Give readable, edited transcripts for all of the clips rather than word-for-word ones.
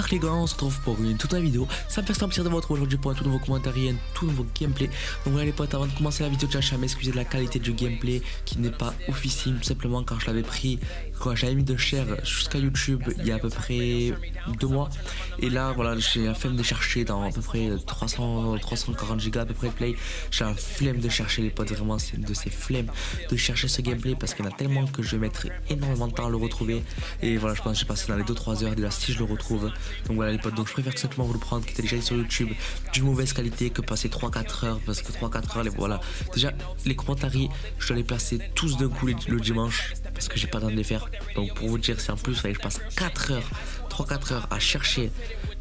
J'espère que les gars on se retrouve pour une toute nouvelle vidéo. Ça me fait un plaisir de vous retrouver aujourd'hui pour un tout nouveau commentaire et un tout nouveau gameplay. Donc voilà les potes, avant de commencer la vidéo, je tiens à m'excuser de la qualité du gameplay qui n'est pas oufissime, tout simplement car je l'avais pris quand j'avais mis de cher jusqu'à YouTube il y a à peu près 2 mois. Et là voilà, j'ai la flemme de chercher dans à peu près 340 gigas à peu près de play. J'ai la flemme de chercher les potes, vraiment c'est de ces flemmes de chercher ce gameplay parce qu'il y en a tellement que je vais mettre énormément de temps à le retrouver. Et voilà, je pense que j'ai passé dans les 2-3 heures déjà si je le retrouve. Donc voilà les potes, donc je préfère tout simplement vous le prendre qui était déjà sur YouTube d'une mauvaise qualité que passer 3-4 heures, parce que 3-4 heures voilà. Déjà les commentaires je dois les placer tous d'un coup le dimanche parce que j'ai pas le temps de les faire. Donc pour vous dire, c'est en plus il fallait que je passe 4 heures, 3-4 heures à chercher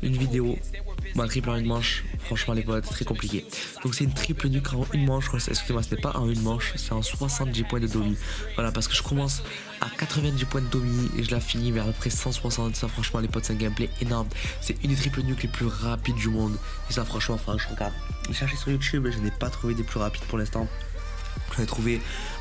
une vidéo. Ma triple en une manche, franchement les potes, très compliqué. Donc c'est une triple nuque en une manche, excusez-moi, c'était pas en une manche, c'est en 70 points de domi. Voilà, parce que je commence à 90 points de domi et je la finis vers à peu près 160. Ça franchement les potes, c'est un gameplay énorme. C'est une des triple nuques les plus rapides du monde. Et ça franchement, je regarde, j'ai cherché sur YouTube et je n'ai pas trouvé des plus rapides pour l'instant. Je l'ai trouvé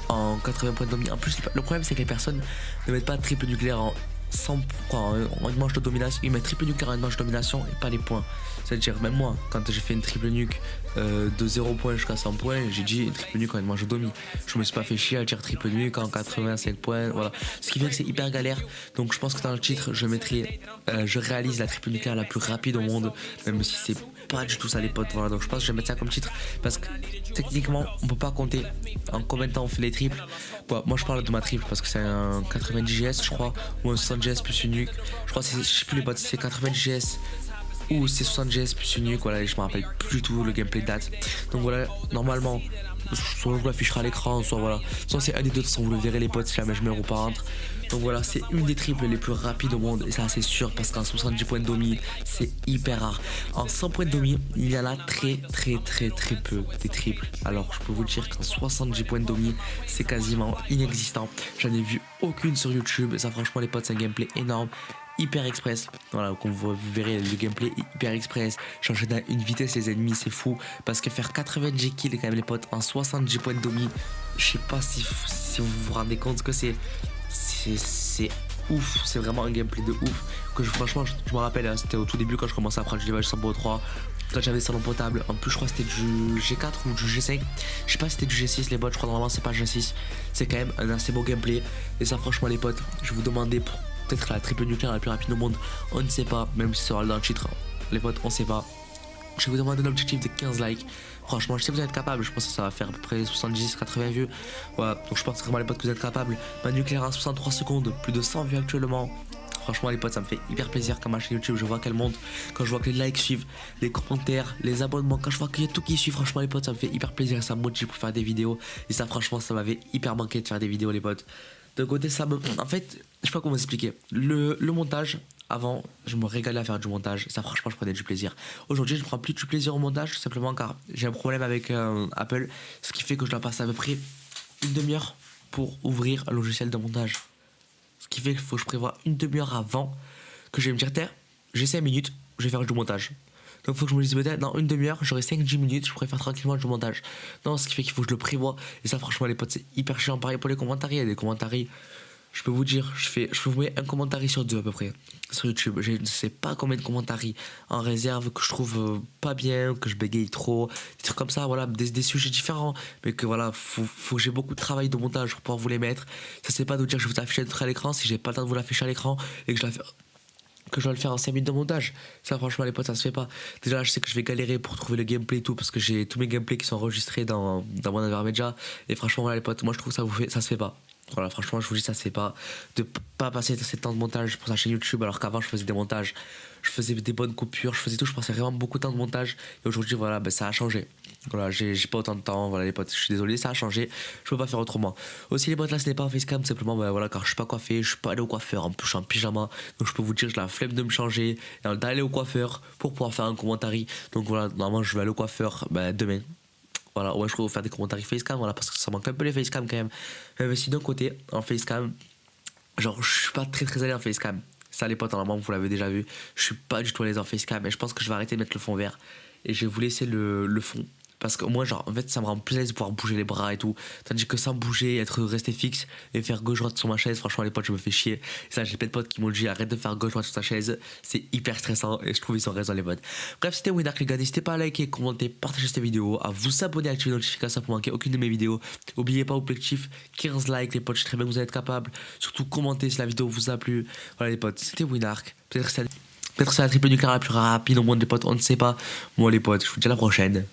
en 80 points de domi. En plus le problème c'est que les personnes ne mettent pas de triple nucléaire en 100 en une manche de domination. Ils mettent triple nuque en une manche de domination et pas les points. C'est-à-dire même moi quand j'ai fait une triple nuque de 0 points jusqu'à 100 points, j'ai dit triple nuque en une manche de domi. Je me suis pas fait chier à dire triple nuque en 85 points, voilà. Ce qui fait que c'est hyper galère. Donc je pense que dans le titre je mettrai je réalise la triple nucléaire la plus rapide au monde, même si c'est pas du tout ça les potes. Voilà, donc je pense que je vais mettre ça comme titre parce que techniquement on peut pas compter en combien de temps on fait les triples. Bon, moi je parle de ma triple parce que c'est un 90 GS je crois, ou un 60 GS plus une nuque. Je crois que je sais plus les potes, c'est 90 GS ou c'est 60 GS plus une nuque. Voilà, je me rappelle plus du tout, le gameplay date. Donc voilà, normalement soit je vous l'afficherai à l'écran, soit voilà, soit c'est un des deux, de toute façon vous le verrez les potes si jamais je meurs ou pas rentre. Donc voilà, c'est une des triples les plus rapides au monde et ça c'est sûr parce qu'en 70 points de domi c'est hyper rare. En 100 points de domi il y en a très peu des triples. Alors je peux vous dire qu'en 70 points de domi c'est quasiment inexistant. J'en ai vu aucune sur YouTube et ça franchement les potes c'est un gameplay énorme. Hyper express, voilà, comme vous verrez le gameplay hyper express, changer à une vitesse les ennemis c'est fou, parce que faire 90 kills quand même les potes en 70 points de domi, je sais pas si vous vous rendez compte que c'est ouf, c'est vraiment un gameplay de ouf, que franchement je me rappelle, hein, c'était au tout début quand je commençais à prendre du level 103, quand j'avais salon potable, en plus je crois que c'était du G4 ou du G5, je sais pas si c'était du G6 les potes, je crois normalement c'est pas G6, c'est quand même un assez beau gameplay, et ça franchement les potes, je vous demandais pour peut-être la triple nucléaire la plus rapide au monde, on ne sait pas, même si ça sera dans le titre, les potes, on sait pas. Je vais vous demander l'objectif de 15 likes. Franchement, je sais que vous êtes capable, je pense que ça va faire à peu près 70-80 vues. Voilà, donc je pense vraiment les potes que vous êtes capables. Ma nucléaire à 63 secondes, plus de 100 vues actuellement. Franchement les potes, ça me fait hyper plaisir quand ma chaîne YouTube je vois qu'elle monte, quand je vois que les likes suivent, les commentaires, les abonnements, quand je vois qu'il y a tout qui suit, franchement les potes ça me fait hyper plaisir, ça me motive pour faire des vidéos. Et ça franchement ça m'avait hyper manqué de faire des vidéos les potes. De côté ça me... En fait, je sais pas comment vous expliquer. Le montage, avant, je me régalais à faire du montage. Ça franchement je prenais du plaisir. Aujourd'hui je ne prends plus du plaisir au montage, tout simplement car j'ai un problème avec Apple. Ce qui fait que je dois passer à peu près une demi-heure pour ouvrir un logiciel de montage. Ce qui fait qu'il faut que je prévoie une demi-heure avant que je vais me dire tiens, j'ai 5 minutes, je vais faire du montage. Donc il faut que je me dise peut-être dans une demi-heure, j'aurai 5-10 minutes, je pourrais faire tranquillement du montage. Non, ce qui fait qu'il faut que je le prévoie. Et ça franchement les potes c'est hyper chiant. Pareil pour les commentaires, il y a des commentaires, je peux vous dire, je vous mets un commentaire sur 2 à peu près sur YouTube. Je ne sais pas combien de commentaires en réserve que je trouve pas bien, que je bégaye trop, des trucs comme ça, voilà, des sujets différents, mais que voilà, faut que j'ai beaucoup de travail de montage pour pouvoir vous les mettre. Ça c'est pas de vous dire que je vais vous afficher à l'écran si j'ai pas le temps de vous l'afficher à l'écran et que je dois le faire en 5 minutes de montage. Ça franchement les potes ça se fait pas. Déjà là, je sais que je vais galérer pour trouver le gameplay et tout parce que j'ai tous mes gameplays qui sont enregistrés dans mon Avermedia. Et franchement voilà les potes, moi je trouve que ça se fait pas. Voilà, franchement, je vous dis, ça se fait pas de pas passer ces temps de montage pour sa chaîne YouTube, alors qu'avant je faisais des montages, je faisais des bonnes coupures, je faisais tout, je passais vraiment beaucoup de temps de montage. Et aujourd'hui, voilà, ben, ça a changé. Voilà, j'ai pas autant de temps, voilà les potes, je suis désolé, ça a changé, je peux pas faire autrement. Aussi, les potes, là, ce n'est pas un facecam, simplement, ben voilà, car je suis pas coiffé, je suis pas allé au coiffeur, en plus, je suis en pyjama, donc je peux vous dire, j'ai la flemme de me changer, et d'aller au coiffeur pour pouvoir faire un commentaire. Donc voilà, normalement, je vais aller au coiffeur ben, demain. Voilà, ouais, je peux vous faire des commentaires facecam, voilà, parce que ça manque un peu les facecam quand même. Mais si d'un côté, en facecam, genre, je suis pas très à l'aise en facecam. Ça, les potes, normalement, vous l'avez déjà vu. Je suis pas du tout à l'aise en facecam, mais je pense que je vais arrêter de mettre le fond vert. Et je vais vous laisser le fond. parce que moi, genre, en fait, ça me rend plaisir de pouvoir bouger les bras et tout. Tandis que sans bouger, être resté fixe et faire gauche-droite sur ma chaise, franchement, les potes, je me fais chier. Et ça, j'ai plein de potes qui m'ont dit arrête de faire gauche-droite sur ta chaise, c'est hyper stressant et je trouve ils ont raison, les potes. Bref, c'était Winark, les gars. N'hésitez pas à liker, commenter, partager cette vidéo, à vous abonner, activer les notifications pour manquer aucune de mes vidéos. N'oubliez pas, objectif 15 likes, les potes, je sais très bien que vous allez être capables. Surtout, commentez si la vidéo vous a plu. Voilà, les potes, c'était Winark. Peut-être c'est la triple nucléaire la plus rapide au monde, les potes, on ne sait pas. Bon, les potes, je vous dis à la prochaine.